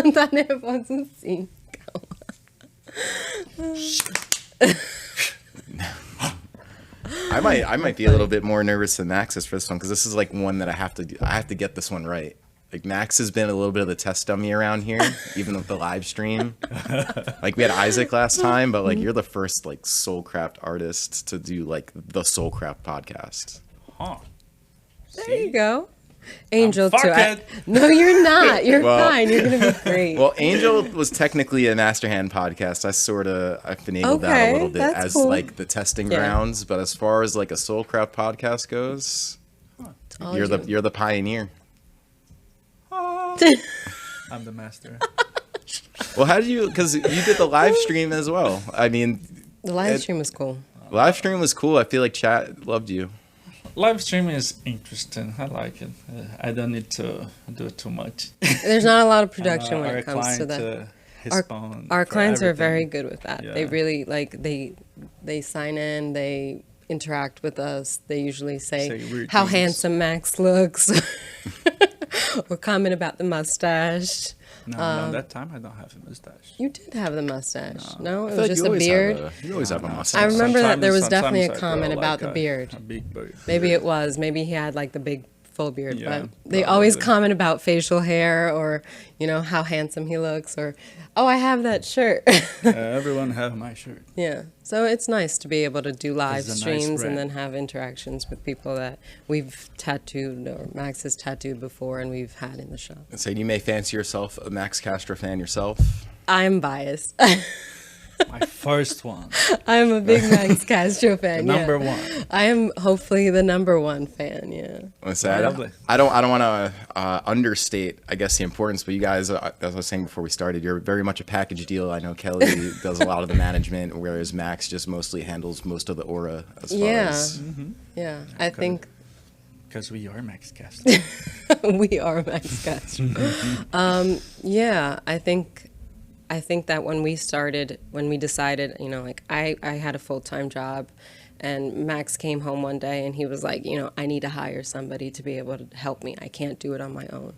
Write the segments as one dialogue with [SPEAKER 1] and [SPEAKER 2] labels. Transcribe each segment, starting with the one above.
[SPEAKER 1] Tarepas un 5.
[SPEAKER 2] I might be a little bit more nervous than Max is for this one, because this is like one that I have to get this one right. Like, Max has been a little bit of the test dummy around here, even with the live stream. Like, we had Isaac last time, but like, you're the first like Soul Kraft artist to do like the Soul Kraft podcast.
[SPEAKER 3] Huh.
[SPEAKER 1] There you go. Angel
[SPEAKER 3] I'm
[SPEAKER 1] too.
[SPEAKER 3] fucked.
[SPEAKER 1] No, you're not. You're
[SPEAKER 2] Well-
[SPEAKER 1] fine. You're gonna be great.
[SPEAKER 2] Well, Angel was technically a Masterhand podcast. I finagled that a
[SPEAKER 1] Okay,
[SPEAKER 2] little bit
[SPEAKER 1] that's
[SPEAKER 2] as
[SPEAKER 1] cool.
[SPEAKER 2] like the testing
[SPEAKER 1] Yeah.
[SPEAKER 2] grounds, but as far as like a Soul Kraft podcast goes,
[SPEAKER 1] all
[SPEAKER 2] you're
[SPEAKER 1] you.
[SPEAKER 2] the pioneer.
[SPEAKER 3] I'm the master.
[SPEAKER 2] Well, how did you? Because you did the live stream as well. I mean,
[SPEAKER 1] The live stream was cool.
[SPEAKER 2] live stream was cool. I feel like chat loved you.
[SPEAKER 3] Live streaming is interesting. I like it. I don't need to do it too much.
[SPEAKER 1] There's not a lot of production when
[SPEAKER 3] Our
[SPEAKER 1] it comes to
[SPEAKER 3] client,
[SPEAKER 1] that.
[SPEAKER 3] his
[SPEAKER 1] Our-
[SPEAKER 3] phone
[SPEAKER 1] Our
[SPEAKER 3] for
[SPEAKER 1] clients are
[SPEAKER 3] everything.
[SPEAKER 1] very good with that. They
[SPEAKER 3] Yeah.
[SPEAKER 1] really like they sign in, they interact with us. They usually say
[SPEAKER 3] weird
[SPEAKER 1] how
[SPEAKER 3] things.
[SPEAKER 1] handsome Max looks, or comment about the mustache.
[SPEAKER 3] No, that time I don't have a mustache.
[SPEAKER 1] You did have the mustache. No,
[SPEAKER 2] I
[SPEAKER 1] it
[SPEAKER 2] feel
[SPEAKER 1] was
[SPEAKER 2] like
[SPEAKER 1] just
[SPEAKER 2] you
[SPEAKER 1] a
[SPEAKER 2] always
[SPEAKER 1] beard.
[SPEAKER 2] you always have a
[SPEAKER 3] No.
[SPEAKER 2] mustache.
[SPEAKER 1] I remember that there was
[SPEAKER 3] Sometimes
[SPEAKER 1] definitely a
[SPEAKER 3] I grow
[SPEAKER 1] comment
[SPEAKER 3] like
[SPEAKER 1] about the beard.
[SPEAKER 3] A big beard.
[SPEAKER 1] Maybe it was. Maybe he had like the big full beard.
[SPEAKER 3] Yeah,
[SPEAKER 1] but they always
[SPEAKER 3] probably.
[SPEAKER 1] comment about facial hair, or how handsome he looks, or oh, I have that shirt.
[SPEAKER 3] Everyone have my shirt.
[SPEAKER 1] Yeah. So it's nice to be able to do live
[SPEAKER 3] It's a nice
[SPEAKER 1] streams and
[SPEAKER 3] brand.
[SPEAKER 1] then have interactions with people that we've tattooed or Max has tattooed before and we've had in the shop.
[SPEAKER 2] So you may fancy yourself a Max Castro fan yourself.
[SPEAKER 1] I'm biased.
[SPEAKER 3] My first one.
[SPEAKER 1] I'm a big Max Castro fan.
[SPEAKER 3] The number
[SPEAKER 1] yeah.
[SPEAKER 3] one.
[SPEAKER 1] I am hopefully the number one fan. Yeah.
[SPEAKER 2] I say, I
[SPEAKER 3] Lovely.
[SPEAKER 2] don't want to understate, I guess, the importance. But you guys, as I was saying before we started, you're very much a package deal. I know Kelly does a lot of the management, whereas Max just mostly handles most of the aura as far
[SPEAKER 1] Yeah.
[SPEAKER 2] as.
[SPEAKER 1] Yeah. I think
[SPEAKER 3] Because we are Max Castro.
[SPEAKER 1] we are Max Castro. Yeah. I think that when we decided, like I had a full-time job, and Max came home one day and he was like, I need to hire somebody to be able to help me. I can't do it on my own,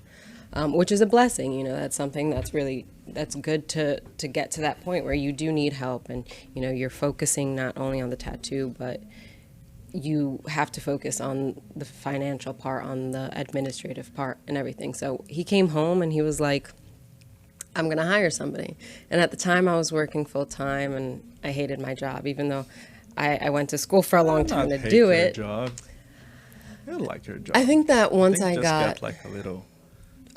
[SPEAKER 1] which is a blessing. That's something that's good to get to that point where you do need help, and you're focusing not only on the tattoo, but you have to focus on the financial part, on the administrative part, and everything. So he came home and he was like, I'm going to hire somebody. And at the time I was working full time and I hated my job, even though I went to school for a long time to do it.
[SPEAKER 3] Job. I like your job.
[SPEAKER 1] I think that once I
[SPEAKER 3] just
[SPEAKER 1] got
[SPEAKER 3] get like a little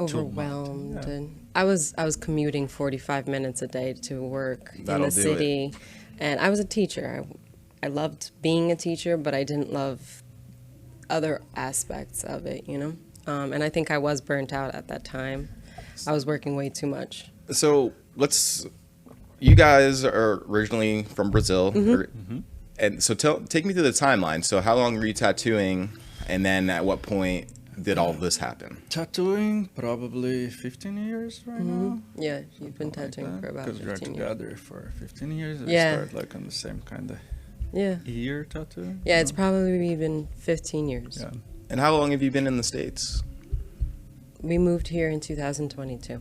[SPEAKER 1] overwhelmed,
[SPEAKER 3] Yeah.
[SPEAKER 1] and I was commuting 45 minutes a day to work
[SPEAKER 2] That'll
[SPEAKER 1] in the
[SPEAKER 2] do it.
[SPEAKER 1] city. And I was a teacher. I loved being a teacher, but I didn't love other aspects of it, And I think I was burnt out at that time. I was working way too much.
[SPEAKER 2] So you guys are originally from Brazil, and so take me through the timeline. So how long were you tattooing, and then at what point did all of this happen?
[SPEAKER 3] tattooing. Probably 15 years right now.
[SPEAKER 1] Yeah, you've been tattooing for about
[SPEAKER 3] Because we are
[SPEAKER 1] 15 years.
[SPEAKER 3] together for 15 years. We
[SPEAKER 1] Yeah.
[SPEAKER 3] started like on the same kind of
[SPEAKER 1] Yeah.
[SPEAKER 3] year tattoo.
[SPEAKER 1] Yeah, it's probably even 15 years.
[SPEAKER 3] Yeah.
[SPEAKER 2] And how long have you been in the States?
[SPEAKER 1] We moved here in 2022.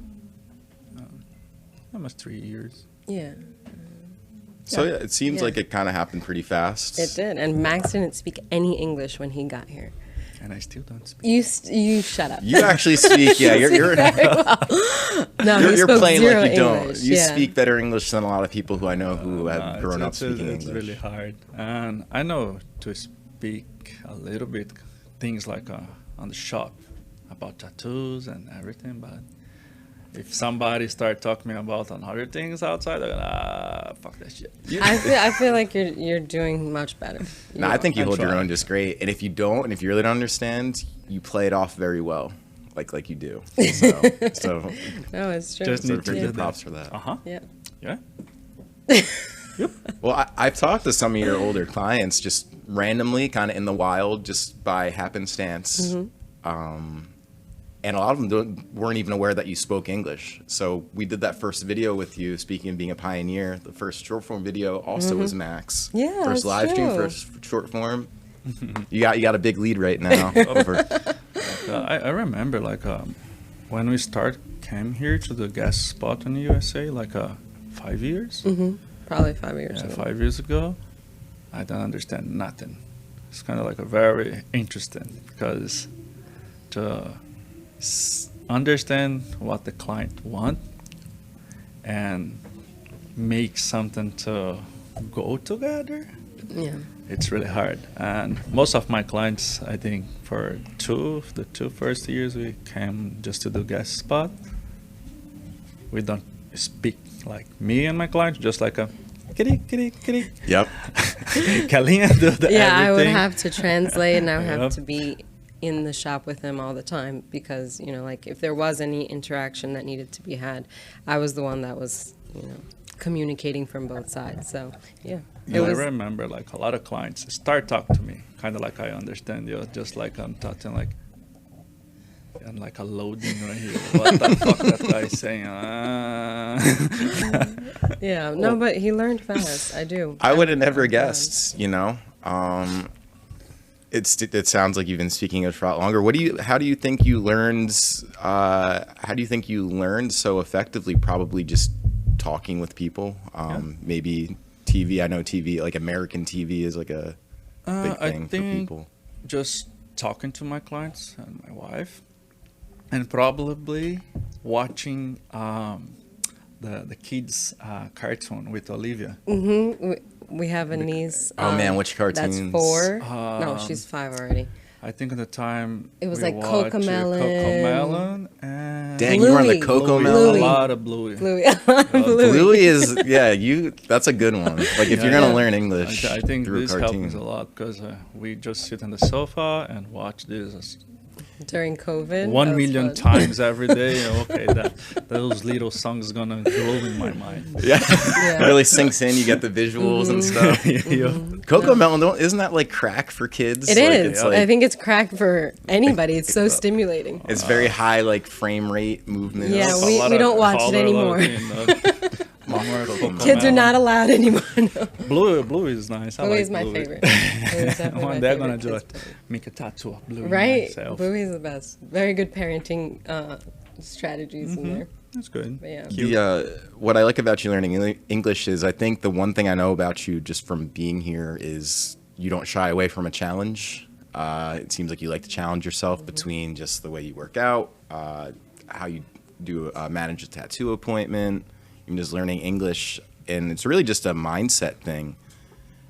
[SPEAKER 3] Almost 3 years.
[SPEAKER 1] Yeah,
[SPEAKER 2] So yeah, it seems
[SPEAKER 1] Yeah.
[SPEAKER 2] like it kind of happened pretty fast.
[SPEAKER 1] it did. And Max didn't speak any English when he got here.
[SPEAKER 3] And I still don't speak.
[SPEAKER 1] You shut up.
[SPEAKER 2] You actually speak, yeah. You're
[SPEAKER 1] No, he
[SPEAKER 2] you're
[SPEAKER 1] spoke
[SPEAKER 2] playing
[SPEAKER 1] zero
[SPEAKER 2] like you
[SPEAKER 1] English.
[SPEAKER 2] don't. You
[SPEAKER 1] yeah.
[SPEAKER 2] speak better English than a lot of people who I know who have
[SPEAKER 3] No,
[SPEAKER 2] grown up speaking
[SPEAKER 3] it's
[SPEAKER 2] English.
[SPEAKER 3] really hard. And I know to speak a little bit things like on the shop about tattoos and everything, but if somebody start talking about on other things outside, I'm gonna fuck that shit.
[SPEAKER 1] I feel like you're doing much better.
[SPEAKER 2] No, I think you
[SPEAKER 3] I'm
[SPEAKER 2] hold your
[SPEAKER 3] trying.
[SPEAKER 2] own just great. And if you don't, and if you really don't understand, you play it off very well, like you do. So
[SPEAKER 1] No, it's true.
[SPEAKER 3] Just
[SPEAKER 2] so
[SPEAKER 3] need to
[SPEAKER 2] give you
[SPEAKER 3] get
[SPEAKER 2] props for that.
[SPEAKER 3] Uh-huh.
[SPEAKER 1] Yeah.
[SPEAKER 3] Yeah.
[SPEAKER 2] Well, I've talked to some of your older clients just randomly, kind of in the wild, just by happenstance. And a lot of them weren't even aware that you spoke English. So we did that first video with you, speaking of being a pioneer. The first short form video also was Max.
[SPEAKER 1] Yeah,
[SPEAKER 2] First
[SPEAKER 1] that's
[SPEAKER 2] live stream,
[SPEAKER 1] true.
[SPEAKER 2] first short form. You got a big lead right now. Over.
[SPEAKER 3] I remember like when we came here to the gas spot in the USA, like 5 years.
[SPEAKER 1] Probably 5 years
[SPEAKER 3] Yeah,
[SPEAKER 1] ago.
[SPEAKER 3] 5 years ago, I don't understand nothing. It's kind of like a very interesting because to understand what the client want and make something to go together,
[SPEAKER 1] Yeah.
[SPEAKER 3] it's really hard. And most of my clients, I think, for the two first years we came just to do guest spot. We don't speak like me and my clients, just like a kitty, kitty, kitty.
[SPEAKER 2] Yep.
[SPEAKER 3] Kalina do the
[SPEAKER 1] Yeah, I would
[SPEAKER 3] everything.
[SPEAKER 1] have to translate, and I would have
[SPEAKER 3] Yep.
[SPEAKER 1] to be in the shop with him all the time because, you know, like if there was any interaction that needed to be had, I was the one that was, you know, communicating from both sides. So, yeah. It
[SPEAKER 3] I
[SPEAKER 1] was,
[SPEAKER 3] remember like a lot of clients start talking to me, kind of like I understand you, just like I'm talking like, and like a loading right here. What the fuck that guy's saying?
[SPEAKER 1] yeah, no, but he learned fast. I do.
[SPEAKER 2] I would have never
[SPEAKER 1] I'm glad.
[SPEAKER 2] guessed, you know. It sounds like you've been speaking it for a lot longer. How do you think you learned so effectively? Probably just talking with people. Maybe TV. I know TV, like American TV is like a big
[SPEAKER 3] I
[SPEAKER 2] thing for
[SPEAKER 3] think
[SPEAKER 2] people.
[SPEAKER 3] just talking to my clients and my wife, and probably watching the kids cartoon with Olivia.
[SPEAKER 1] We have a niece.
[SPEAKER 2] Oh, man, which
[SPEAKER 1] That's
[SPEAKER 2] cartoons?
[SPEAKER 1] 4. No, she's 5 already.
[SPEAKER 3] I think at the time
[SPEAKER 1] It was
[SPEAKER 3] we
[SPEAKER 1] like
[SPEAKER 3] watched
[SPEAKER 1] Cocomelon.
[SPEAKER 3] Cocomelon and
[SPEAKER 2] Dang, you were on the
[SPEAKER 1] Bluey.
[SPEAKER 2] Coco
[SPEAKER 3] Bluey.
[SPEAKER 2] Melon.
[SPEAKER 3] A lot of Bluey.
[SPEAKER 1] Bluey. Bluey.
[SPEAKER 2] Bluey is that's a good one. Like if you're
[SPEAKER 3] Yeah.
[SPEAKER 2] gonna learn English
[SPEAKER 3] I think
[SPEAKER 2] through a
[SPEAKER 3] this helps
[SPEAKER 2] cartoon.
[SPEAKER 3] us a lot because we just sit on the sofa and watch this
[SPEAKER 1] During COVID.
[SPEAKER 3] 1
[SPEAKER 1] that was
[SPEAKER 3] million
[SPEAKER 1] fun.
[SPEAKER 3] times every day. Okay, those little songs gonna grow in my mind.
[SPEAKER 2] Yeah.
[SPEAKER 1] Yeah.
[SPEAKER 2] It really sinks in. You get the visuals and stuff. Coco Melon, isn't that like crack for kids?
[SPEAKER 1] It
[SPEAKER 2] Like,
[SPEAKER 1] is.
[SPEAKER 2] It's like,
[SPEAKER 1] I think it's crack for anybody. It's so stimulating.
[SPEAKER 2] it's very high like frame rate movements.
[SPEAKER 1] Yeah,
[SPEAKER 3] A
[SPEAKER 1] we
[SPEAKER 3] lot
[SPEAKER 1] don't
[SPEAKER 3] of
[SPEAKER 1] watch it
[SPEAKER 3] color, a lot of
[SPEAKER 1] anymore.
[SPEAKER 3] thing, more Cocomelon.
[SPEAKER 1] Kids are not allowed anymore. No.
[SPEAKER 3] Blue is nice. I
[SPEAKER 1] Bluey
[SPEAKER 3] like
[SPEAKER 1] is my
[SPEAKER 3] Bluey.
[SPEAKER 1] favorite. Bluey is definitely
[SPEAKER 3] One
[SPEAKER 1] my
[SPEAKER 3] day I'm
[SPEAKER 1] favorite
[SPEAKER 3] gonna do
[SPEAKER 1] kids'
[SPEAKER 3] it.
[SPEAKER 1] toy.
[SPEAKER 3] Make a tattoo of Bluey
[SPEAKER 1] Right?
[SPEAKER 3] myself.
[SPEAKER 1] Bluey is the best. Very good parenting strategies in there.
[SPEAKER 3] That's good.
[SPEAKER 1] But yeah.
[SPEAKER 2] What I like about you learning English is I think the one thing I know about you just from being here is you don't shy away from a challenge. It seems like you like to challenge yourself between just the way you work out, how you do manage a tattoo appointment, even just learning English. And it's really just a mindset thing.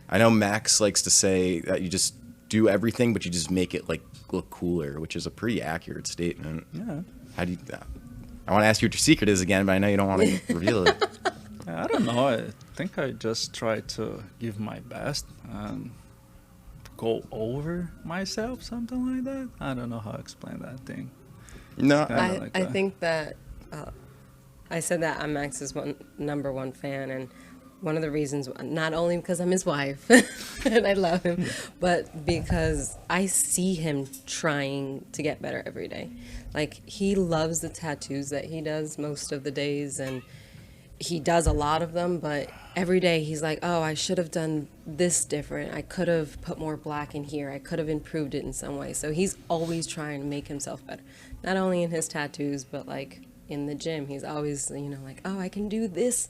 [SPEAKER 2] I know Max likes to say that you just do everything, but you just make it like look cooler, which is a pretty accurate statement.
[SPEAKER 3] Yeah.
[SPEAKER 2] How do you? I want to ask you what your secret is again, but I know you don't want to reveal it.
[SPEAKER 3] I don't know. I think I just try to give my best and go over myself, something like that. I don't know how to explain that thing.
[SPEAKER 2] No,
[SPEAKER 3] I like
[SPEAKER 1] I
[SPEAKER 3] that.
[SPEAKER 1] think that I said that I'm Max's number one fan, and one of the reasons, not only because I'm his wife and I love him, but because I see him trying to get better every day. Like, he loves the tattoos that he does most of the days, and he does a lot of them, but every day he's like, oh, I should have done this different. I could have put more black in here. I could have improved it in some way. So he's always trying to make himself better, not only in his tattoos, but like in the gym. He's always, you know, like, oh, I can do this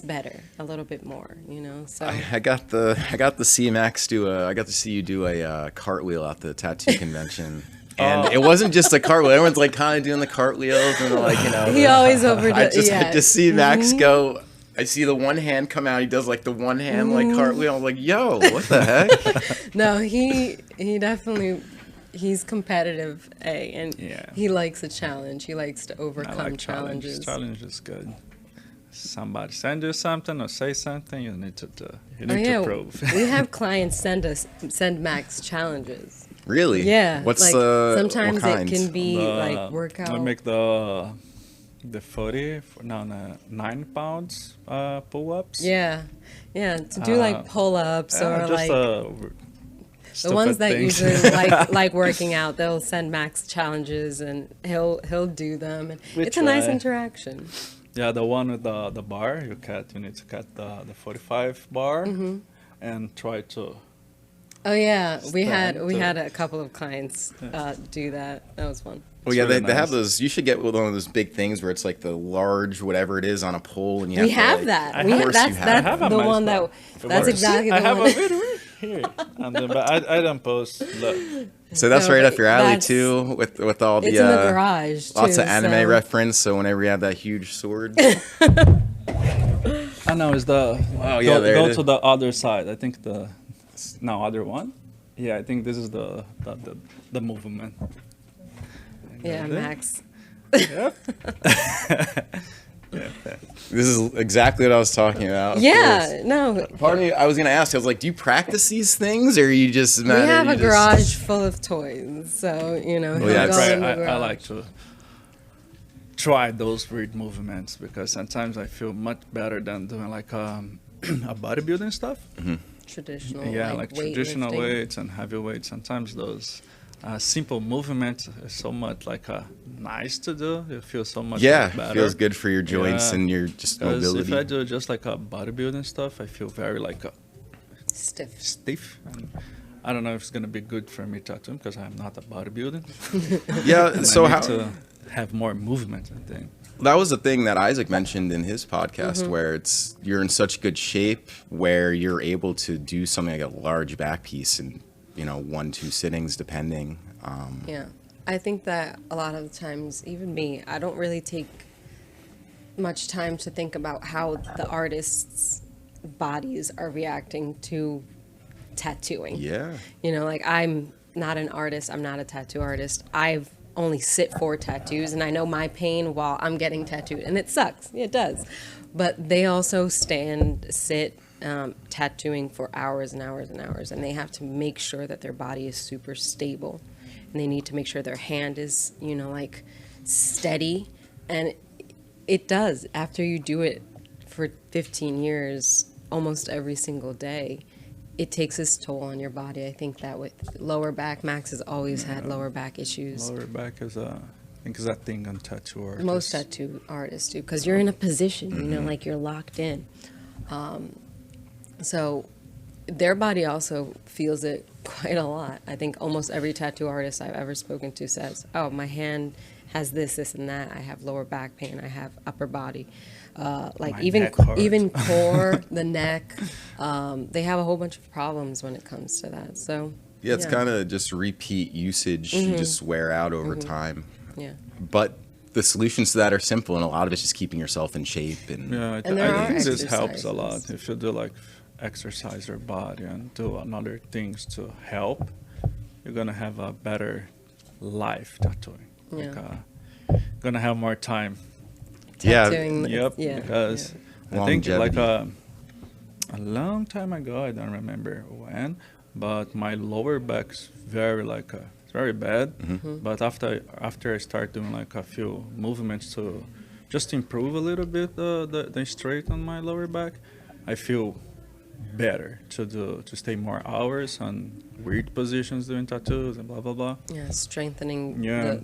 [SPEAKER 1] better, a little bit more, you know. So
[SPEAKER 2] I got to see Max I got to see you do a cartwheel at the tattoo convention. And it wasn't just a cartwheel. Everyone's like kind of doing the cartwheels and like, you know.
[SPEAKER 1] he always overdoes.
[SPEAKER 2] I just see Max go. I see the one hand come out. He does like the one hand like cartwheel. I'm like, yo, what the heck?
[SPEAKER 1] No, he definitely, he's competitive, and
[SPEAKER 3] Yeah.
[SPEAKER 1] he likes a challenge. He likes to
[SPEAKER 3] I
[SPEAKER 1] overcome
[SPEAKER 3] like
[SPEAKER 1] challenges.
[SPEAKER 3] Challenge is good. Somebody send you something or say something, you need to do. You
[SPEAKER 1] Oh
[SPEAKER 3] need
[SPEAKER 1] yeah,
[SPEAKER 3] to prove.
[SPEAKER 1] we have clients send Max challenges.
[SPEAKER 2] Really?
[SPEAKER 1] Yeah,
[SPEAKER 2] What's
[SPEAKER 1] like
[SPEAKER 2] the
[SPEAKER 1] sometimes
[SPEAKER 2] what kind?
[SPEAKER 1] it can be
[SPEAKER 3] The-
[SPEAKER 1] like workout.
[SPEAKER 3] We make the 9 pounds pull-ups.
[SPEAKER 1] Yeah, to do like pull-ups or
[SPEAKER 3] just
[SPEAKER 1] like the ones that
[SPEAKER 3] usually
[SPEAKER 1] usually like working out. They'll send Max challenges and he'll do them, and
[SPEAKER 3] We
[SPEAKER 1] it's a nice
[SPEAKER 3] try.
[SPEAKER 1] interaction.
[SPEAKER 3] Yeah, the one with the bar, you need to cut the 45 bar and try to.
[SPEAKER 1] Oh yeah, we had
[SPEAKER 3] Stand
[SPEAKER 1] a couple of clients do that. That was fun.
[SPEAKER 2] Well, yeah,
[SPEAKER 3] really
[SPEAKER 2] they have
[SPEAKER 3] nice.
[SPEAKER 2] those. You should get one of those big things where it's like the large whatever it is on a pole, and you have
[SPEAKER 1] We
[SPEAKER 2] to,
[SPEAKER 1] have
[SPEAKER 2] like,
[SPEAKER 1] that.
[SPEAKER 2] Of
[SPEAKER 1] We
[SPEAKER 2] course
[SPEAKER 1] that's
[SPEAKER 2] you have.
[SPEAKER 1] that's
[SPEAKER 3] I have a
[SPEAKER 1] the
[SPEAKER 3] nice
[SPEAKER 1] one
[SPEAKER 3] one.
[SPEAKER 1] that that's exactly
[SPEAKER 3] I
[SPEAKER 1] the
[SPEAKER 3] have
[SPEAKER 1] one.
[SPEAKER 3] a video here, and then, but I don't post. Look,
[SPEAKER 2] So that's
[SPEAKER 1] No,
[SPEAKER 2] right
[SPEAKER 1] but
[SPEAKER 2] up your alley
[SPEAKER 1] that's-
[SPEAKER 2] too, with all the
[SPEAKER 1] It's in the garage too.
[SPEAKER 2] lots of anime
[SPEAKER 1] so.
[SPEAKER 2] reference. So whenever you have that huge sword,
[SPEAKER 3] I know it's the.
[SPEAKER 2] Wow, yeah, there it
[SPEAKER 3] go
[SPEAKER 2] is.
[SPEAKER 3] to the other side. I think other one. Yeah, I think this is the movement.
[SPEAKER 1] Yeah,
[SPEAKER 3] There.
[SPEAKER 1] Max.
[SPEAKER 3] Yep.
[SPEAKER 2] this is exactly what I was talking about. of course.
[SPEAKER 1] Yeah, no.
[SPEAKER 2] Part of me, I was gonna ask. I was like, do you practice these things, or you just?
[SPEAKER 1] We have a garage full of toys, so you know.
[SPEAKER 2] Well, yeah,
[SPEAKER 1] he'll go
[SPEAKER 2] it's-
[SPEAKER 1] in the
[SPEAKER 3] I
[SPEAKER 1] garage.
[SPEAKER 3] like to try those weird movements because sometimes I feel much better than doing like a bodybuilding stuff.
[SPEAKER 1] Traditional.
[SPEAKER 3] Yeah, like traditional
[SPEAKER 1] weightlifting.
[SPEAKER 3] weights and heavy weights. Sometimes those simple movements are so much like nice to do. You feel so much
[SPEAKER 2] Yeah,
[SPEAKER 3] better.
[SPEAKER 2] feels good for your joints
[SPEAKER 3] Yeah.
[SPEAKER 2] and your just
[SPEAKER 3] Because
[SPEAKER 2] mobility.
[SPEAKER 3] if I do just like a bodybuilding stuff, I feel very like
[SPEAKER 1] Stiff.
[SPEAKER 3] stiff. And I don't know if it's gonna be good for me tattooing because I'm not a bodybuilder.
[SPEAKER 2] Yeah.
[SPEAKER 3] And
[SPEAKER 2] So
[SPEAKER 3] I need
[SPEAKER 2] how?
[SPEAKER 3] to have more movement, I think.
[SPEAKER 2] That was the thing that Isaac mentioned in his podcast,
[SPEAKER 1] Mm-hmm.
[SPEAKER 2] where you're in such good shape where you're able to do something like a large back piece in 1-2 sittings, depending.
[SPEAKER 1] Yeah. I think that a lot of the times, even me, I don't really take much time to think about how the artists' bodies are reacting to tattooing.
[SPEAKER 2] Yeah.
[SPEAKER 1] Like I'm not an artist, I'm not a tattoo artist. I've only sit for tattoos and I know my pain while I'm getting tattooed and it sucks. It does. But they also sit tattooing for hours and hours and hours, and they have to make sure that their body is super stable, and they need to make sure their hand is like steady, and it does. After you do it for 15 years almost every single day, it takes its toll on your body. I think that with lower back, Max has always had lower back issues.
[SPEAKER 3] Lower back is I think is a thing on tattoo artists.
[SPEAKER 1] Most tattoo artists do, because you're in a position, like you're locked in. So their body also feels it quite a lot. I think almost every tattoo artist I've ever spoken to says, oh, my hand has this, and that. I have lower back pain. I have upper body.
[SPEAKER 3] My
[SPEAKER 1] even
[SPEAKER 3] neck hurts.
[SPEAKER 1] even core, the neck. They have a whole bunch of problems when it comes to that. So
[SPEAKER 2] Yeah, it's kind of just repeat usage. You just wear out over time.
[SPEAKER 1] yeah.
[SPEAKER 2] But the solutions to that are simple, and a lot of it's just keeping yourself in shape. And
[SPEAKER 3] Yeah,
[SPEAKER 1] And there
[SPEAKER 3] I
[SPEAKER 1] are
[SPEAKER 3] think this helps a lot.
[SPEAKER 1] exercises.
[SPEAKER 3] If you do like exercise your body and do another things to help, you're gonna have a better life tattooing.
[SPEAKER 1] Yeah.
[SPEAKER 3] Like, gonna have more time.
[SPEAKER 2] Yeah.
[SPEAKER 1] Tattooing,
[SPEAKER 3] Yep.
[SPEAKER 1] yeah,
[SPEAKER 3] Because I think like
[SPEAKER 2] Longevity.
[SPEAKER 3] a long time ago, I don't remember when, but my lower back's very it's very bad. But after I start doing like a few movements to just improve a little bit the straight on my lower back, I feel better to stay more hours on weird positions doing tattoos and blah blah blah.
[SPEAKER 1] Yeah, strengthening
[SPEAKER 3] Yeah.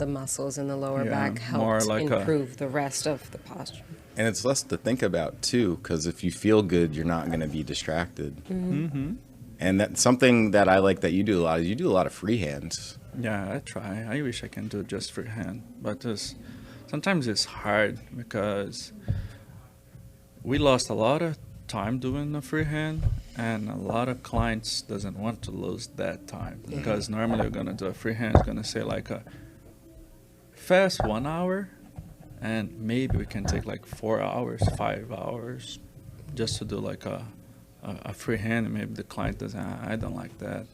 [SPEAKER 1] the muscles in the lower
[SPEAKER 3] Yeah,
[SPEAKER 1] back
[SPEAKER 3] more
[SPEAKER 1] helps
[SPEAKER 3] like a-
[SPEAKER 1] improve the rest of the posture.
[SPEAKER 2] And it's less to think about too, because if you feel good, you're not going to be distracted.
[SPEAKER 3] Mm-hmm.
[SPEAKER 2] And that's something that I like that you do a lot. Is you do a lot of freehands.
[SPEAKER 3] Yeah, I try. I wish I can do just freehand, but sometimes it's hard because we lost a lot of time doing the freehand, and a lot of clients doesn't want to lose that time because normally you're gonna do a freehand. It's gonna say like a fast 1 hour, and maybe we can take like 4 hours, 5 hours, just to do like a freehand. And maybe the client doesn't. I don't like that,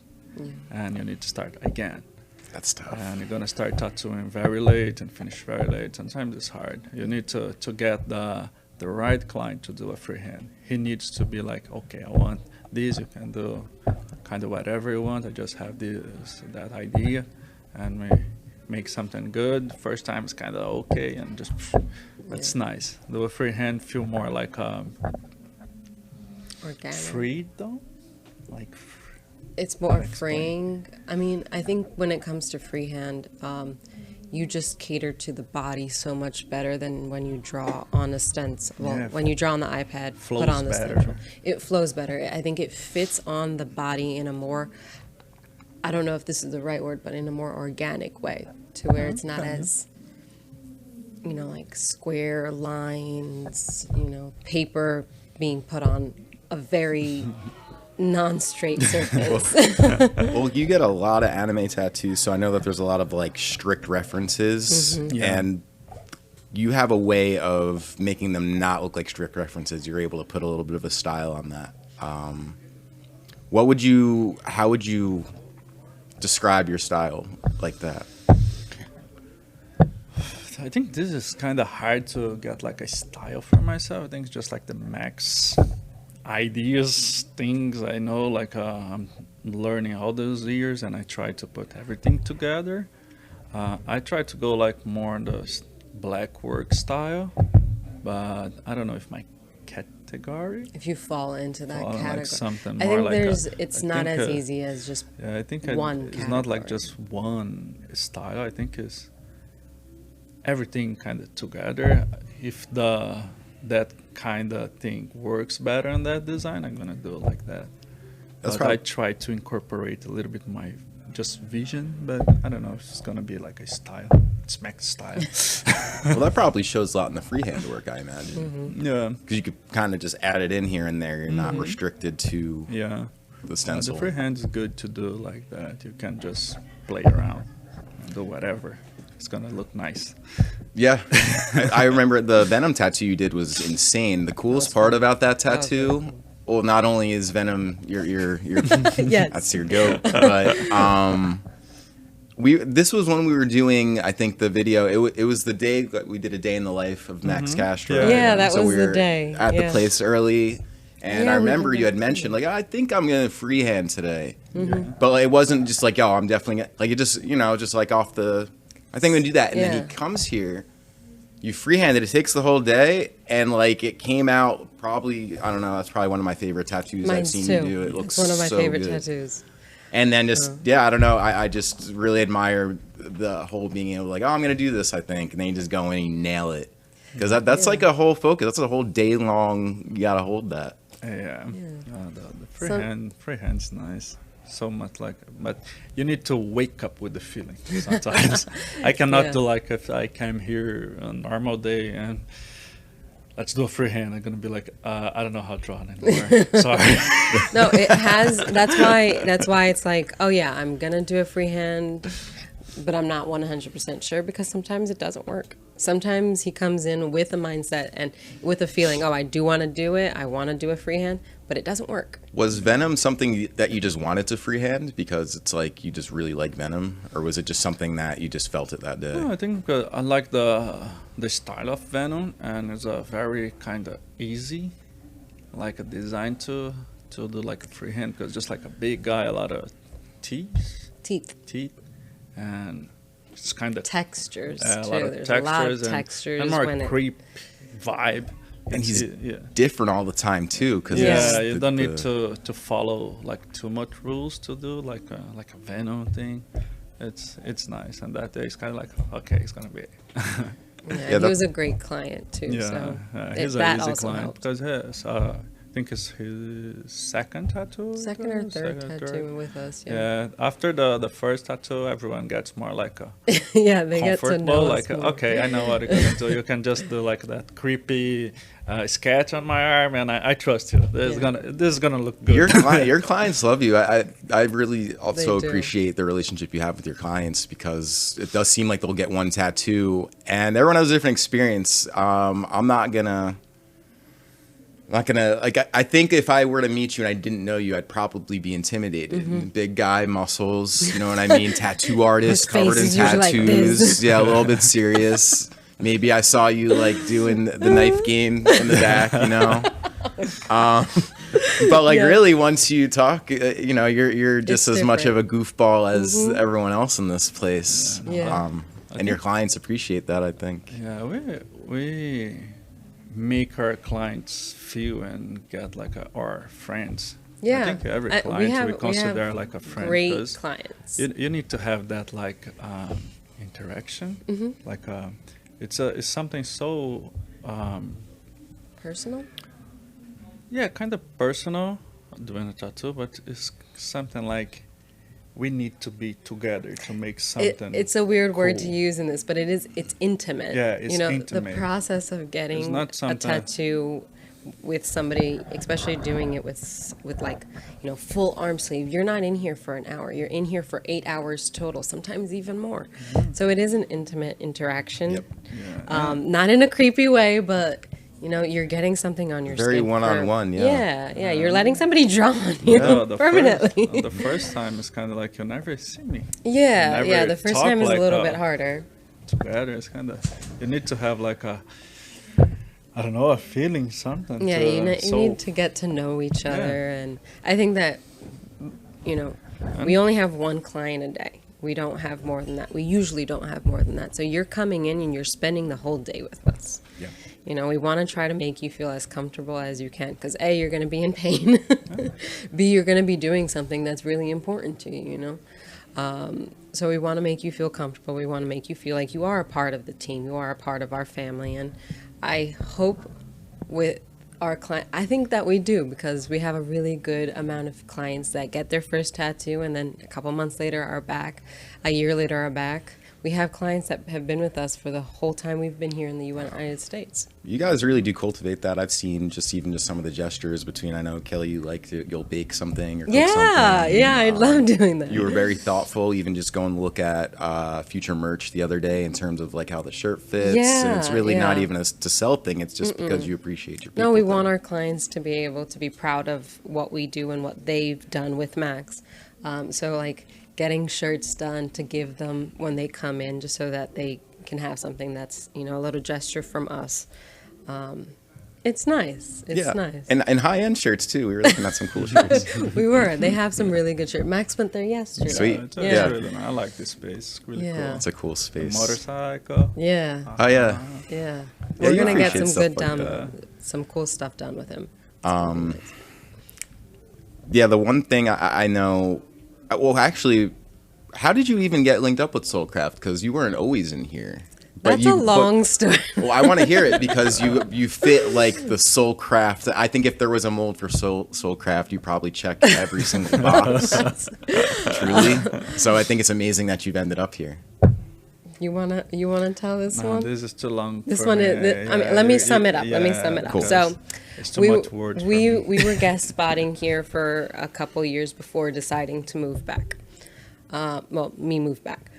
[SPEAKER 3] and you need to start again.
[SPEAKER 2] That's tough.
[SPEAKER 3] And you're gonna start tattooing very late and finish very late. Sometimes it's hard. You need to get the right client to do a freehand. He needs to be like, okay, I want this. You can do kind of whatever you want. I just have that idea, and we make something good. First time it's kind of okay, and just it's nice. Do a freehand, feel more like
[SPEAKER 1] Organic.
[SPEAKER 3] freedom, like.
[SPEAKER 1] It's more
[SPEAKER 3] Explain.
[SPEAKER 1] freeing. I mean, I think when it comes to freehand, you just cater to the body so much better than when you draw on a stencil. Well,
[SPEAKER 3] Yeah.
[SPEAKER 1] when you draw on the iPad,
[SPEAKER 3] Flows
[SPEAKER 1] put on the
[SPEAKER 3] better.
[SPEAKER 1] stencil. It flows better. I think it fits on the body in a more, I don't know if this is the right word, but in a more organic way. to where it's not as, you know, like square lines, you know, paper being put on a very non-straight surface.
[SPEAKER 2] Well, you get a lot of anime tattoos, so I know that there's a lot of like strict references, and you have a way of making them not look like strict references. You're able to put a little bit of a style on that. How would you describe your style like that?
[SPEAKER 3] I think this is kind of hard to get like a style for myself. I think it's just like the max ideas, things I know, like I'm learning all those years, and I try to put everything together. I try to go like more on the black work style, but I don't know if my category.
[SPEAKER 1] If you fall into that
[SPEAKER 3] Fall in, like,
[SPEAKER 1] category,
[SPEAKER 3] something
[SPEAKER 1] I
[SPEAKER 3] more
[SPEAKER 1] think
[SPEAKER 3] like
[SPEAKER 1] there's.
[SPEAKER 3] a-
[SPEAKER 1] It's
[SPEAKER 3] I
[SPEAKER 1] not
[SPEAKER 3] think,
[SPEAKER 1] as easy as just
[SPEAKER 3] Yeah, I think
[SPEAKER 1] one
[SPEAKER 3] it's not like
[SPEAKER 1] category.
[SPEAKER 3] just one style. I think it's everything kind of together. If that kind of thing works better in that design, I'm gonna do it like that.
[SPEAKER 2] That's
[SPEAKER 3] But I
[SPEAKER 2] prob-
[SPEAKER 3] try to incorporate a little bit my just vision, but I don't know if it's gonna be like a style. It's Max style.
[SPEAKER 2] Well, that probably shows a lot in the freehand work, I imagine,
[SPEAKER 3] Yeah,
[SPEAKER 2] because you could kind of just add it in here and there. You're not restricted to
[SPEAKER 3] yeah.
[SPEAKER 2] the stencil.
[SPEAKER 3] The freehand is good to do like that. You can just play around and do whatever. It's gonna look nice.
[SPEAKER 2] Yeah, I remember the Venom tattoo you did was insane. The coolest part about that tattoo, well, not only is Venom your
[SPEAKER 1] Yes.
[SPEAKER 2] that's your goat, but this was when we were doing, I think, the video. It was the day that we did a day in the life of Max Castro.
[SPEAKER 3] Yeah.
[SPEAKER 1] Yeah, that was
[SPEAKER 2] we
[SPEAKER 1] the
[SPEAKER 2] were
[SPEAKER 1] day.
[SPEAKER 2] at the
[SPEAKER 1] Yeah.
[SPEAKER 2] place early. And
[SPEAKER 1] Yeah,
[SPEAKER 2] I
[SPEAKER 1] we
[SPEAKER 2] remember
[SPEAKER 1] did
[SPEAKER 2] you
[SPEAKER 1] that
[SPEAKER 2] had mentioned, like, I think I'm going to freehand today. But like, it wasn't just like, I'm definitely, like, it just, just like off the, I think I'm going to do that. And then
[SPEAKER 1] Yeah.
[SPEAKER 2] he comes here, you freehand it, it takes the whole day. And like, it came out probably, I don't know, that's probably one of my favorite tattoos I've
[SPEAKER 1] Mine's
[SPEAKER 2] seen
[SPEAKER 1] too.
[SPEAKER 2] you do. It looks
[SPEAKER 1] It's one of my
[SPEAKER 2] so
[SPEAKER 1] favorite
[SPEAKER 2] good.
[SPEAKER 1] tattoos.
[SPEAKER 2] And then just, I don't know, I just really admire the whole being able to like, I'm going to do this, I think. And then you just go in and you nail it. Because that's like a whole focus. That's a whole day long, you got to hold that.
[SPEAKER 3] Yeah. The freehand's nice. So much like, but you need to wake up with the feeling sometimes. I cannot
[SPEAKER 1] Yeah.
[SPEAKER 3] do like if I came here on a normal day and let's do a freehand. I'm gonna be like, I don't know how to draw anymore. Sorry.
[SPEAKER 1] No, it has. That's why it's like, oh yeah, I'm gonna do a freehand, but I'm not 100% sure because sometimes it doesn't work. Sometimes he comes in with a mindset and with a feeling, oh, I do want to do it. I want to do a freehand, but it doesn't work.
[SPEAKER 2] Was Venom something that you just wanted to freehand because it's like you just really like Venom, or was it just something that you just felt it that day?
[SPEAKER 3] No, I think I like the style of Venom, and it's a very kind of easy, like a design to do like a freehand because just like a big guy, a lot of teeth, and it's kind of
[SPEAKER 1] Textures
[SPEAKER 3] a
[SPEAKER 1] too.
[SPEAKER 3] lot of
[SPEAKER 1] There's
[SPEAKER 3] textures,
[SPEAKER 1] a lot of textures
[SPEAKER 3] and more
[SPEAKER 1] when it,
[SPEAKER 3] creep vibe.
[SPEAKER 2] And he's
[SPEAKER 3] yeah.
[SPEAKER 2] different all the time too, because
[SPEAKER 3] Yeah, you don't need to follow like too much rules to do like a Venom thing. It's nice, and that day it's kind of like okay, it's gonna be.
[SPEAKER 1] he was a great client too.
[SPEAKER 3] Yeah,
[SPEAKER 1] so
[SPEAKER 3] he's
[SPEAKER 1] that
[SPEAKER 3] an easy
[SPEAKER 1] also
[SPEAKER 3] client
[SPEAKER 1] helped.
[SPEAKER 3] because I think it's his second tattoo.
[SPEAKER 1] Second or third tattoo with us.
[SPEAKER 3] Yeah, after the first tattoo, everyone gets more like a
[SPEAKER 1] Yeah, they get to
[SPEAKER 3] comfortable.
[SPEAKER 1] know
[SPEAKER 3] Like,
[SPEAKER 1] us more.
[SPEAKER 3] okay, I know what you're gonna do. You can just do like that creepy sketch on my arm, and I trust you. This is gonna look good.
[SPEAKER 2] your clients love you. I really also
[SPEAKER 1] They do.
[SPEAKER 2] appreciate the relationship you have with your clients because it does seem like they'll get one tattoo, and everyone has a different experience. I'm not gonna like. I think if I were to meet you and I didn't know you, I'd probably be intimidated. Big guy, muscles, you know what I mean? Tattoo artist,
[SPEAKER 1] His face
[SPEAKER 2] covered in
[SPEAKER 1] is usually like
[SPEAKER 2] tattoos.
[SPEAKER 1] this.
[SPEAKER 2] Yeah, a little bit serious. Maybe I saw you like doing the knife game in the back, you know. But like
[SPEAKER 1] Yeah.
[SPEAKER 2] really, once you talk, you're just
[SPEAKER 1] It's
[SPEAKER 2] as much of a
[SPEAKER 1] different.
[SPEAKER 2] goofball as everyone else in this place.
[SPEAKER 1] Yeah.
[SPEAKER 2] And your clients appreciate that, I think.
[SPEAKER 3] Yeah, we make our clients feel and get like our friends.
[SPEAKER 1] Yeah,
[SPEAKER 3] I think every
[SPEAKER 1] we
[SPEAKER 3] client we
[SPEAKER 1] have
[SPEAKER 3] consider like a friend.
[SPEAKER 1] Great
[SPEAKER 3] 'cause
[SPEAKER 1] clients.
[SPEAKER 3] You need to have that like interaction. Like it's something so
[SPEAKER 1] Personal.
[SPEAKER 3] yeah, kind of personal doing a tattoo, but it's something like we need to be together to make something.
[SPEAKER 1] It's a weird word to
[SPEAKER 3] cool.
[SPEAKER 1] use in this, but it's intimate.
[SPEAKER 3] Yeah, it's
[SPEAKER 1] you know,
[SPEAKER 3] intimate.
[SPEAKER 1] The process of getting
[SPEAKER 3] not
[SPEAKER 1] a
[SPEAKER 3] something-
[SPEAKER 1] tattoo with somebody, especially doing it with like, you know, full arm sleeve. You're not in here for an hour. You're in here for 8 hours total, sometimes even more. So it is an intimate interaction.
[SPEAKER 2] Yep.
[SPEAKER 1] Not in a creepy way, but you know, you're getting something on your
[SPEAKER 2] Very
[SPEAKER 1] skin.
[SPEAKER 2] one-on-one, yeah.
[SPEAKER 1] Yeah, you're letting somebody draw on you permanently.
[SPEAKER 3] The first time is kind of like you never see me.
[SPEAKER 1] Yeah,
[SPEAKER 3] never
[SPEAKER 1] yeah. The first
[SPEAKER 3] talk
[SPEAKER 1] time is
[SPEAKER 3] like
[SPEAKER 1] a little
[SPEAKER 3] that.
[SPEAKER 1] bit harder.
[SPEAKER 3] Together, it's kind of, you need to have like a, I don't know, a feeling, something.
[SPEAKER 1] Yeah,
[SPEAKER 3] to,
[SPEAKER 1] you
[SPEAKER 3] so-
[SPEAKER 1] need to get to know each other, and I think that, you know,
[SPEAKER 3] And-
[SPEAKER 1] we only have one client a day. We don't have more than that. We usually don't have more than that. So you're coming in and you're spending the whole day with us.
[SPEAKER 2] Yeah.
[SPEAKER 1] You know, we want to try to make you feel as comfortable as you can because A, you're going to be in pain. B, you're going to be doing something that's really important to you, you know. So we want to make you feel comfortable. We want to make you feel like you are a part of the team. You are a part of our family. And I hope with our client, I think that we do because we have a really good amount of clients that get their first tattoo and then a couple months later are back, a year later are back. We have clients that have been with us for the whole time we've been here in the United States.
[SPEAKER 2] You guys really do cultivate that. I've seen just some of the gestures between, I know, Kelly, you'll bake something or cook something.
[SPEAKER 1] Yeah, I love doing that.
[SPEAKER 2] You were very thoughtful, even just going to look at future merch the other day in terms of like how the shirt fits. And it's really not even a to sell thing. It's just because you appreciate your people.
[SPEAKER 1] No, we want our clients to be able to be proud of what we do and what they've done with Max. So like getting shirts done to give them when they come in just so that they can have something that's, you know, a little gesture from us. It's nice. It's nice.
[SPEAKER 2] And high-end shirts, too. We were looking at some cool shirts.
[SPEAKER 1] We were. They have some really good shirts. Max went there yesterday.
[SPEAKER 2] Sweet.
[SPEAKER 3] It's
[SPEAKER 1] Yeah.
[SPEAKER 3] really nice. I like this space. It's really
[SPEAKER 1] Yeah.
[SPEAKER 3] cool.
[SPEAKER 2] It's a cool
[SPEAKER 3] The
[SPEAKER 2] space.
[SPEAKER 3] motorcycle.
[SPEAKER 1] Yeah.
[SPEAKER 2] Oh, yeah.
[SPEAKER 1] Yeah.
[SPEAKER 2] Yeah,
[SPEAKER 1] We're
[SPEAKER 2] you
[SPEAKER 1] going to get
[SPEAKER 2] appreciate
[SPEAKER 1] some good
[SPEAKER 2] stuff like
[SPEAKER 1] some cool stuff done with him.
[SPEAKER 2] Yeah, the one thing I know... Well, actually, how did you even get linked up with Soul Kraft? Because you weren't always in here. But
[SPEAKER 1] That's a long story.
[SPEAKER 2] Well, I want to hear it because you fit like the Soul Kraft. I think if there was a mold for Soul Kraft, you probably check every single box. Truly. So I think it's amazing that you've ended up here.
[SPEAKER 1] You wanna tell this
[SPEAKER 3] No,
[SPEAKER 1] one?
[SPEAKER 3] this is too long.
[SPEAKER 1] This
[SPEAKER 3] for
[SPEAKER 1] one
[SPEAKER 3] me.
[SPEAKER 1] is. I mean, let me sum it up. Let me sum it up.
[SPEAKER 2] Cool.
[SPEAKER 1] So,
[SPEAKER 3] It's too much words for
[SPEAKER 1] we
[SPEAKER 3] me.
[SPEAKER 1] were guest spotting here for a couple years before deciding to move back. Well, me moved back,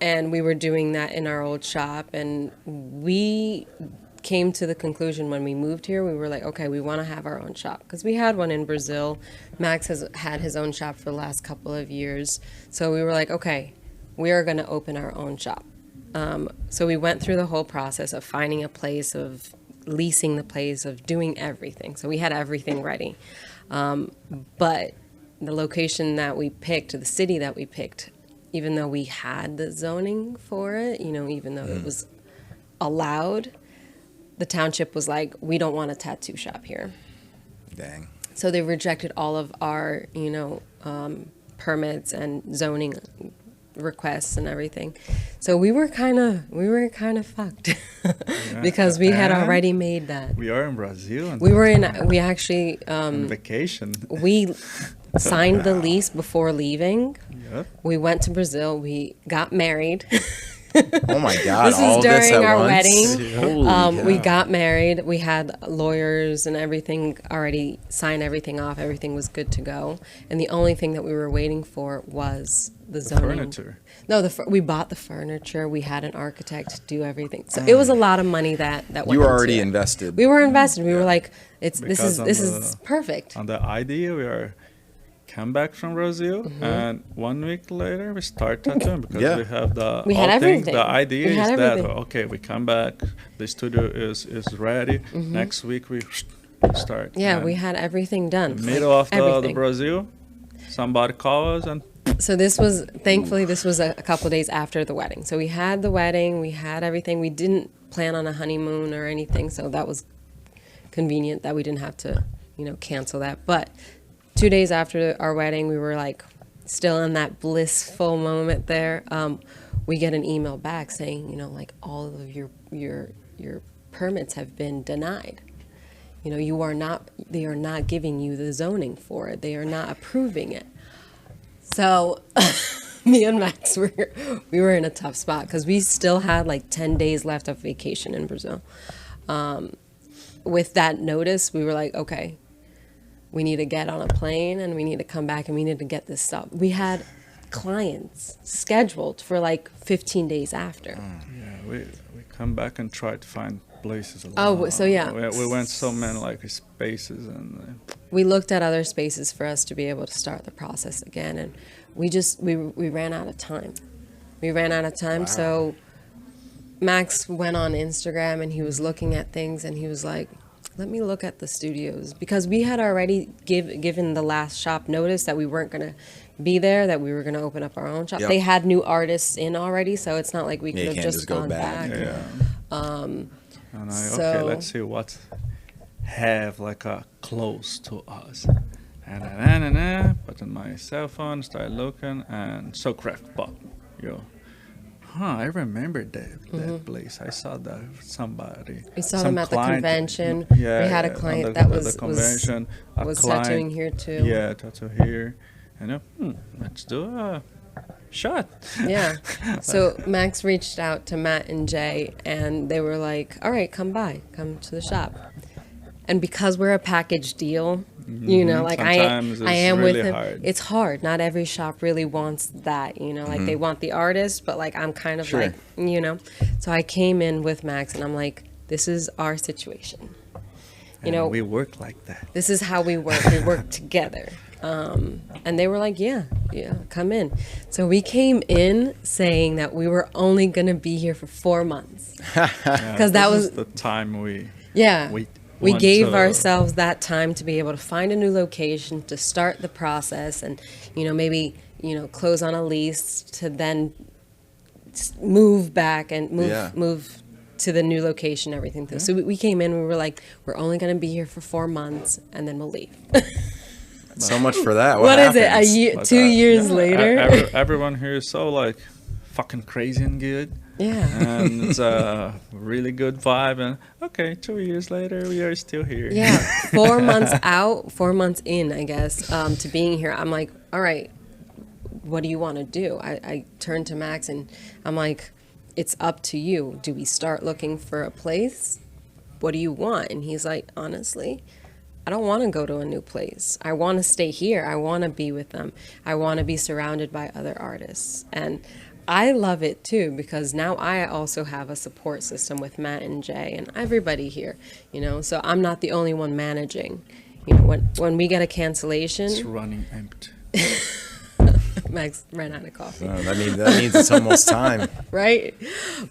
[SPEAKER 1] and we were doing that in our old shop, and we came to the conclusion when we moved here, we were like, okay, we want to have our own shop because we had one in Brazil. Max has had his own shop for the last couple of years, so we were like, okay, we are going to open our own shop. So we went through the whole process of finding a place, of leasing the place, of doing everything. So we had everything ready. But the location that we picked, the city that we picked, even though we had the zoning for it, you know, even though it was allowed, the township was like, we don't want a tattoo shop here.
[SPEAKER 2] Dang.
[SPEAKER 1] So they rejected all of our, you know, permits and zoning requests and everything. So we were kind of fucked because we had
[SPEAKER 3] And
[SPEAKER 1] already made that.
[SPEAKER 3] We are in Brazil. And
[SPEAKER 1] We actually,
[SPEAKER 3] on vacation.
[SPEAKER 1] we signed the lease before leaving.
[SPEAKER 3] Yep.
[SPEAKER 1] We went to Brazil. We got married.
[SPEAKER 2] Oh my God!
[SPEAKER 1] This was
[SPEAKER 2] all this
[SPEAKER 1] during
[SPEAKER 2] at
[SPEAKER 1] our
[SPEAKER 2] once?
[SPEAKER 1] wedding.
[SPEAKER 2] Holy
[SPEAKER 1] We
[SPEAKER 2] cow.
[SPEAKER 1] got married. We had lawyers and everything already signed everything off. Everything was good to go. And the only thing that we were waiting for was the zoning.
[SPEAKER 3] Furniture.
[SPEAKER 1] No, we bought the furniture. We had an architect do everything. So it was a lot of money that went.
[SPEAKER 2] You were
[SPEAKER 1] into
[SPEAKER 2] already
[SPEAKER 1] it.
[SPEAKER 2] invested.
[SPEAKER 1] We were invested. We were like, this
[SPEAKER 3] Because on
[SPEAKER 1] is perfect.
[SPEAKER 3] On the idea, we are come back from Brazil,
[SPEAKER 1] Mm-hmm.
[SPEAKER 3] and 1 week later we start tattooing because
[SPEAKER 2] Yeah.
[SPEAKER 3] we have the
[SPEAKER 1] We had
[SPEAKER 3] all thing.
[SPEAKER 1] everything.
[SPEAKER 3] The idea
[SPEAKER 1] We
[SPEAKER 3] is
[SPEAKER 1] had
[SPEAKER 3] that
[SPEAKER 1] everything.
[SPEAKER 3] okay, we come back, the studio is ready. Next week we start.
[SPEAKER 1] Mm-hmm. Yeah,
[SPEAKER 3] And
[SPEAKER 1] we had everything done.
[SPEAKER 3] middle of the
[SPEAKER 1] Everything.
[SPEAKER 3] Brazil, somebody calls and
[SPEAKER 1] So this was, thankfully, this was a couple days after the wedding. So we had the wedding, we had everything. We didn't plan on a honeymoon or anything, so that was convenient that we didn't have to, you know, cancel that. But 2 days after our wedding, we were like still in that blissful moment there. We get an email back saying, you know, like all of your permits have been denied. You know, they are not giving you the zoning for it. They are not approving it. So me and Max we were in a tough spot because we still had like 10 days left of vacation in Brazil. With that notice, we were like, okay, we need to get on a plane and we need to come back and we need to get this stuff. We had clients scheduled for like 15 days after.
[SPEAKER 3] Yeah, we come back and try to find places.
[SPEAKER 1] So yeah.
[SPEAKER 3] We went so many like spaces and.
[SPEAKER 1] We looked at other spaces for us to be able to start the process again, and we ran out of time. We ran out of time, so Max went on Instagram and he was looking at things and he was like, let me look at the studios, because we had already given the last shop notice that we weren't going to be there, that we were going to open up our own shop.
[SPEAKER 2] Yep.
[SPEAKER 1] They had new artists in already, so it's not like we could
[SPEAKER 2] you
[SPEAKER 1] have
[SPEAKER 2] can't
[SPEAKER 1] just
[SPEAKER 2] go
[SPEAKER 1] gone
[SPEAKER 2] back.
[SPEAKER 1] back.
[SPEAKER 3] Yeah. And okay, let's see what have like a close to us. And put on my cell phone, start looking, and Soul Kraft pop. I remember that place. I saw that somebody.
[SPEAKER 1] We saw them at the convention.
[SPEAKER 3] Yeah,
[SPEAKER 1] we had a client that was
[SPEAKER 3] client,
[SPEAKER 1] tattooing here too.
[SPEAKER 3] Yeah, tattoo here. And let's do a shot.
[SPEAKER 1] Yeah. So Max reached out to Matt and Jay, and they were like, all right, come to the shop. And because we're a package deal, like I am
[SPEAKER 3] really
[SPEAKER 1] with him.
[SPEAKER 3] hard.
[SPEAKER 1] It's hard. Not every shop really wants that, like they want the artist, but like I'm kind of like, So I came in with Max and I'm like, this is our situation.
[SPEAKER 3] We work like that.
[SPEAKER 1] This is how we work. We work together. And they were like, yeah, come in. So we came in saying that we were only going to be here for 4 months. Because that was
[SPEAKER 3] the time we
[SPEAKER 1] gave ourselves that time to be able to find a new location, to start the process, and maybe close on a lease, to then move back and move to the new location, everything. Yeah. So we came in, we were like, we're only going to be here for 4 months and then we'll leave.
[SPEAKER 2] So much for that.
[SPEAKER 1] What is it? 2 years later?
[SPEAKER 3] Everyone here is so like fucking crazy and good.
[SPEAKER 1] Yeah.
[SPEAKER 3] And it's a really good vibe. And okay, 2 years later, we are still here.
[SPEAKER 1] Yeah. 4 months out, 4 months in, I guess, to being here. I'm like, all right, what do you want to do? I turned to Max and I'm like, it's up to you. Do we start looking for a place? What do you want? And he's like, honestly, I don't want to go to a new place. I want to stay here. I want to be with them. I want to be surrounded by other artists. And I love it too, because now I also have a support system with Matt and Jay and everybody here, so I'm not the only one managing. When we get a cancellation,
[SPEAKER 3] it's running empty.
[SPEAKER 1] Max ran out of coffee.
[SPEAKER 2] That means it's almost time.
[SPEAKER 1] Right?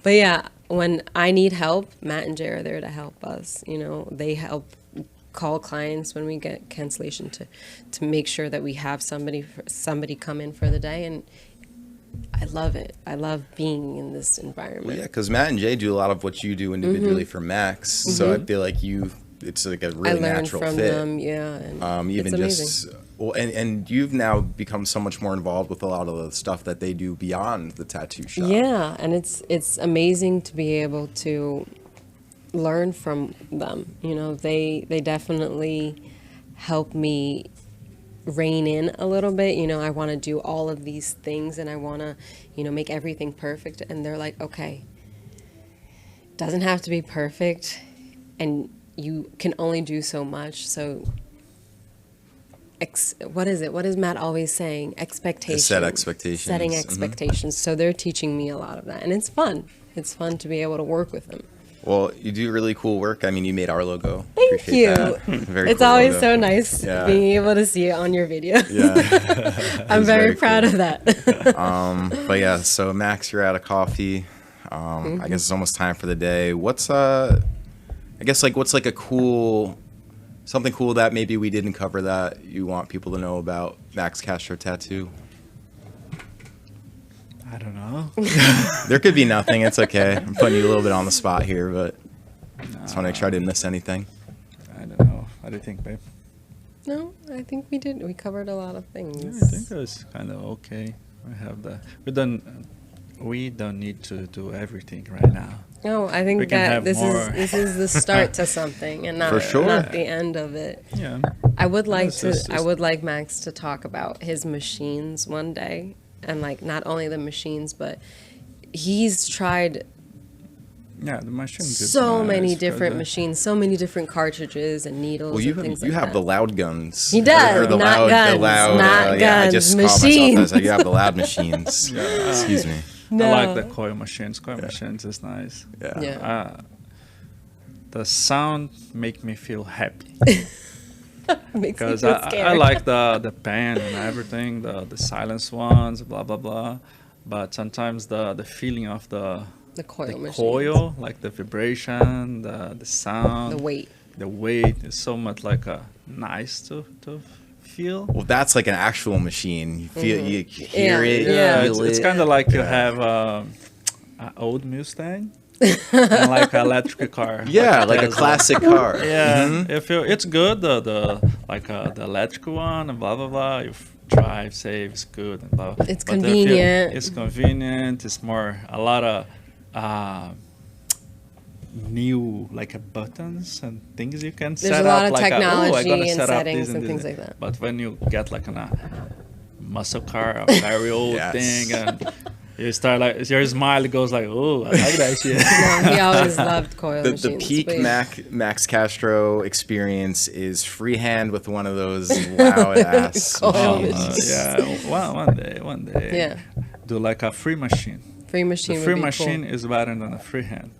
[SPEAKER 1] But yeah, when I need help, Matt and Jay are there to help us. They help call clients when we get cancellation to make sure that we have somebody come in for the day. And I love it. I love being in this environment.
[SPEAKER 2] Well, yeah, because Matt and Jay do a lot of what you do individually for Max. So I feel like it's like a really natural fit. I learned from them,
[SPEAKER 1] yeah. And
[SPEAKER 2] even
[SPEAKER 1] it's
[SPEAKER 2] just
[SPEAKER 1] amazing.
[SPEAKER 2] well, and you've now become so much more involved with a lot of the stuff that they do beyond the tattoo shop.
[SPEAKER 1] Yeah, and it's amazing to be able to learn from them. They definitely help me rein in a little bit. I want to do all of these things and I want to make everything perfect, and they're like, okay, it doesn't have to be perfect and you can only do so much. So what is Matt always saying? Expectations.
[SPEAKER 2] Set expectations.
[SPEAKER 1] Setting expectations. So they're teaching me a lot of that, and it's fun. It's fun to be able to work with them.
[SPEAKER 2] Well, you do really cool work. I mean, you made our logo.
[SPEAKER 1] Thank
[SPEAKER 2] Appreciate
[SPEAKER 1] you.
[SPEAKER 2] That. Very
[SPEAKER 1] it's
[SPEAKER 2] cool
[SPEAKER 1] always
[SPEAKER 2] logo.
[SPEAKER 1] so nice being able to see it on your video.
[SPEAKER 2] Yeah.
[SPEAKER 1] I'm very proud of that.
[SPEAKER 2] But yeah, so Max, you're out of coffee. I guess it's almost time for the day. What's a something cool that maybe we didn't cover that you want people to know about Max Castro Tattoo?
[SPEAKER 3] I don't know.
[SPEAKER 2] There could be nothing. It's okay. I'm putting you a little bit on the spot here, but just want to make sure I didn't miss anything.
[SPEAKER 3] I don't know. What do you think, babe?
[SPEAKER 1] No, I think we did. We covered a lot of things.
[SPEAKER 3] Yeah, I think it was kind of okay. We don't need to do everything right now.
[SPEAKER 1] No, I
[SPEAKER 3] We
[SPEAKER 1] think
[SPEAKER 3] can
[SPEAKER 1] that
[SPEAKER 3] have more.
[SPEAKER 1] this is the start to something, and not
[SPEAKER 2] For sure.
[SPEAKER 1] not the end of it.
[SPEAKER 3] Yeah.
[SPEAKER 1] I would like
[SPEAKER 3] It's
[SPEAKER 1] to.
[SPEAKER 3] just-
[SPEAKER 1] I would like Max to talk about his machines one day, and like not only the machines, but he's tried
[SPEAKER 3] Yeah, the machine. is
[SPEAKER 1] so
[SPEAKER 3] nice
[SPEAKER 1] many
[SPEAKER 3] for
[SPEAKER 1] different
[SPEAKER 3] the-
[SPEAKER 1] machines, so many different cartridges and needles
[SPEAKER 2] Well, you
[SPEAKER 1] and things
[SPEAKER 2] you
[SPEAKER 1] like
[SPEAKER 2] have
[SPEAKER 1] that.
[SPEAKER 2] the loud guns.
[SPEAKER 1] He does,
[SPEAKER 2] Or the
[SPEAKER 1] not
[SPEAKER 2] loud,
[SPEAKER 1] guns,
[SPEAKER 2] the loud,
[SPEAKER 1] not
[SPEAKER 2] yeah, I
[SPEAKER 1] guns,
[SPEAKER 2] just caught myself. I was
[SPEAKER 1] machines.
[SPEAKER 2] like, you have the loud machines. Excuse me.
[SPEAKER 1] No.
[SPEAKER 3] I like the coil machines. Coil machines is nice.
[SPEAKER 2] Yeah.
[SPEAKER 1] Yeah.
[SPEAKER 3] The sound make me feel happy
[SPEAKER 1] Makes me
[SPEAKER 3] because
[SPEAKER 1] feel
[SPEAKER 3] I
[SPEAKER 1] scared.
[SPEAKER 3] like the pen and everything, the silence ones, blah blah blah. But sometimes the feeling of the
[SPEAKER 1] coil machines.
[SPEAKER 3] coil, like the vibration, the sound,
[SPEAKER 1] The weight.
[SPEAKER 3] the weight is so much like nice to feel.
[SPEAKER 2] Well, that's like an actual machine. You feel, you hear
[SPEAKER 1] Yeah,
[SPEAKER 2] it.
[SPEAKER 1] yeah.
[SPEAKER 2] You feel
[SPEAKER 3] It's
[SPEAKER 2] it.
[SPEAKER 3] kind of like you have an old Mustang and like an electric car.
[SPEAKER 2] Yeah, like a
[SPEAKER 3] Tesla.
[SPEAKER 2] classic car.
[SPEAKER 3] Yeah,
[SPEAKER 2] Mhm.
[SPEAKER 3] it's good. The electrical one and blah blah blah. You drive safe, it's good. And blah, blah.
[SPEAKER 1] It's
[SPEAKER 3] But if
[SPEAKER 1] convenient.
[SPEAKER 3] it's convenient. It's more a lot of new buttons and things you can set
[SPEAKER 1] a
[SPEAKER 3] up.
[SPEAKER 1] lot of
[SPEAKER 3] like I'm
[SPEAKER 1] technology
[SPEAKER 3] gonna
[SPEAKER 1] and
[SPEAKER 3] set up
[SPEAKER 1] settings
[SPEAKER 3] this
[SPEAKER 1] and
[SPEAKER 3] this
[SPEAKER 1] things like that.
[SPEAKER 3] But when you get like a muscle car, a very old
[SPEAKER 2] Yes.
[SPEAKER 3] thing, and you start like your smile goes like, oh, I like that shit.
[SPEAKER 1] No, he always loved coil
[SPEAKER 2] The
[SPEAKER 1] machines.
[SPEAKER 2] peak
[SPEAKER 1] but-
[SPEAKER 2] Max Castro experience is freehand with one of those loud ass
[SPEAKER 1] Coil
[SPEAKER 2] machines.
[SPEAKER 1] machines.
[SPEAKER 3] Yeah, one day.
[SPEAKER 1] Yeah.
[SPEAKER 3] Do like a free machine.
[SPEAKER 1] Free machine.
[SPEAKER 3] The
[SPEAKER 1] would
[SPEAKER 3] free
[SPEAKER 1] be
[SPEAKER 3] machine
[SPEAKER 1] cool.
[SPEAKER 3] is better than a freehand.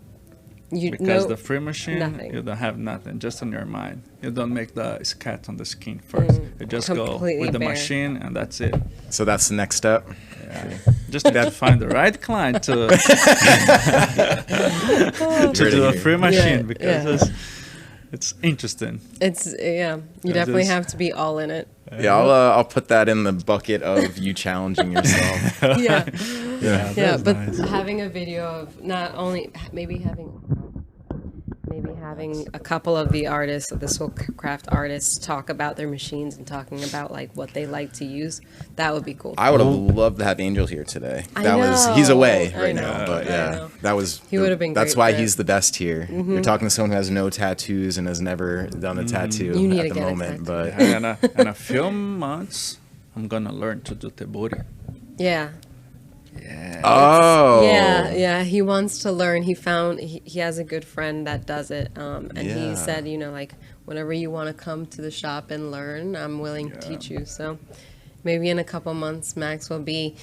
[SPEAKER 1] You
[SPEAKER 3] Because
[SPEAKER 1] know,
[SPEAKER 3] the free machine,
[SPEAKER 1] nothing.
[SPEAKER 3] you don't have nothing, just on your mind. You don't make the scat on the skin first. You just go
[SPEAKER 1] Completely
[SPEAKER 3] with the
[SPEAKER 1] bare.
[SPEAKER 3] machine, and that's it.
[SPEAKER 2] So that's the next step.
[SPEAKER 3] Yeah. Just need to find the right client to
[SPEAKER 2] You're
[SPEAKER 3] do a
[SPEAKER 2] here.
[SPEAKER 3] free machine
[SPEAKER 1] Yeah,
[SPEAKER 3] because
[SPEAKER 1] yeah.
[SPEAKER 3] it's interesting.
[SPEAKER 1] It's you definitely have to be all in it.
[SPEAKER 2] Yeah, I'll put that in the bucket of you challenging yourself.
[SPEAKER 1] Yeah.
[SPEAKER 2] Yeah.
[SPEAKER 1] Yeah,
[SPEAKER 3] That's
[SPEAKER 1] but
[SPEAKER 3] nice.
[SPEAKER 1] having a video of not only maybe having a couple of the artists, of the Soul Kraft artists, talk about their machines and talking about like what they like to use, that would be cool.
[SPEAKER 2] I would have loved to have Angel here today.
[SPEAKER 1] I
[SPEAKER 2] he's
[SPEAKER 1] know,
[SPEAKER 2] away
[SPEAKER 1] I
[SPEAKER 2] right
[SPEAKER 1] know,
[SPEAKER 2] now, but
[SPEAKER 1] I
[SPEAKER 2] yeah,
[SPEAKER 1] know.
[SPEAKER 2] that was
[SPEAKER 1] He would have been
[SPEAKER 2] That's
[SPEAKER 1] great
[SPEAKER 2] why
[SPEAKER 1] for
[SPEAKER 2] he's
[SPEAKER 1] it.
[SPEAKER 2] the best here. You're talking to someone who has no tattoos and has never done a tattoo
[SPEAKER 1] You need
[SPEAKER 2] at
[SPEAKER 1] to
[SPEAKER 2] the
[SPEAKER 1] get a
[SPEAKER 2] moment,
[SPEAKER 1] tattoo.
[SPEAKER 2] but
[SPEAKER 3] And in a few months, I'm gonna learn to do tebori.
[SPEAKER 1] Yeah.
[SPEAKER 3] Yeah.
[SPEAKER 2] oh
[SPEAKER 1] Yeah, he wants to learn. He has a good friend that does it, and
[SPEAKER 2] Yeah.
[SPEAKER 1] he said, like whenever you want to come to the shop and learn, I'm willing to teach you. So maybe in a couple months, Max will be,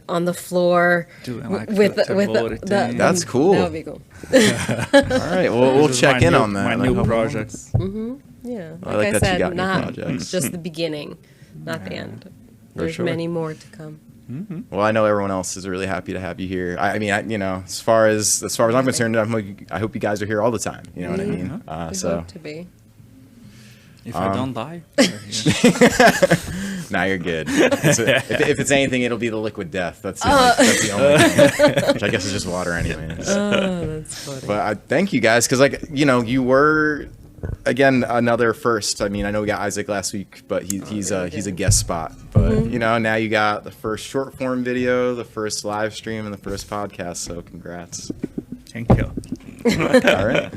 [SPEAKER 1] on the floor
[SPEAKER 3] Doing like
[SPEAKER 1] with
[SPEAKER 3] the
[SPEAKER 1] with
[SPEAKER 3] tebori thing.
[SPEAKER 2] That's cool.
[SPEAKER 1] That would be cool.
[SPEAKER 2] all right, we'll
[SPEAKER 3] This is
[SPEAKER 2] check
[SPEAKER 3] my
[SPEAKER 2] in
[SPEAKER 3] new-
[SPEAKER 2] on that.
[SPEAKER 3] My
[SPEAKER 2] in a
[SPEAKER 3] new
[SPEAKER 2] couple
[SPEAKER 3] project.
[SPEAKER 2] months.
[SPEAKER 1] Yeah,
[SPEAKER 2] I like
[SPEAKER 1] like I
[SPEAKER 2] that you
[SPEAKER 1] said,
[SPEAKER 2] got new
[SPEAKER 1] not
[SPEAKER 2] projects.
[SPEAKER 1] just the beginning, not the end. There's
[SPEAKER 2] sure.
[SPEAKER 1] many more to come.
[SPEAKER 2] Well, I know everyone else is really happy to have you here. I mean, as far as I'm concerned, I hope you guys are here all the time. You know what I mean?
[SPEAKER 1] We
[SPEAKER 2] So
[SPEAKER 1] hope to be.
[SPEAKER 3] If I don't die, we're here.
[SPEAKER 2] now you're good. If it's anything, it'll be the liquid death. That's the only thing, which I guess is just water, anyways.
[SPEAKER 1] Oh, that's funny.
[SPEAKER 2] But I thank you guys because, you were again another first. I mean, I know we got Isaac last week, but he's a guest spot. But now you got the first short form video, the first live stream, and the first podcast. So congrats!
[SPEAKER 3] Thank you.
[SPEAKER 2] All right,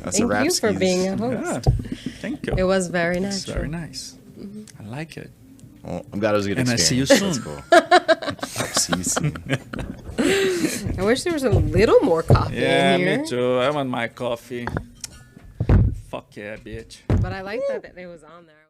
[SPEAKER 2] that's a
[SPEAKER 1] Thank
[SPEAKER 2] wrap.
[SPEAKER 1] you for
[SPEAKER 2] skis.
[SPEAKER 1] being a
[SPEAKER 3] Yeah,
[SPEAKER 1] host.
[SPEAKER 3] thank you.
[SPEAKER 1] It was very
[SPEAKER 3] It's
[SPEAKER 1] natural.
[SPEAKER 3] very nice. I like it.
[SPEAKER 2] Well, I'm glad it was a good
[SPEAKER 3] And I see you
[SPEAKER 2] experience.
[SPEAKER 3] soon.
[SPEAKER 2] That's cool. See you soon.
[SPEAKER 1] I wish there was a little more coffee
[SPEAKER 3] Yeah,
[SPEAKER 1] in here.
[SPEAKER 3] me too. I want my coffee. Fuck yeah, bitch.
[SPEAKER 1] But I like that it was on there.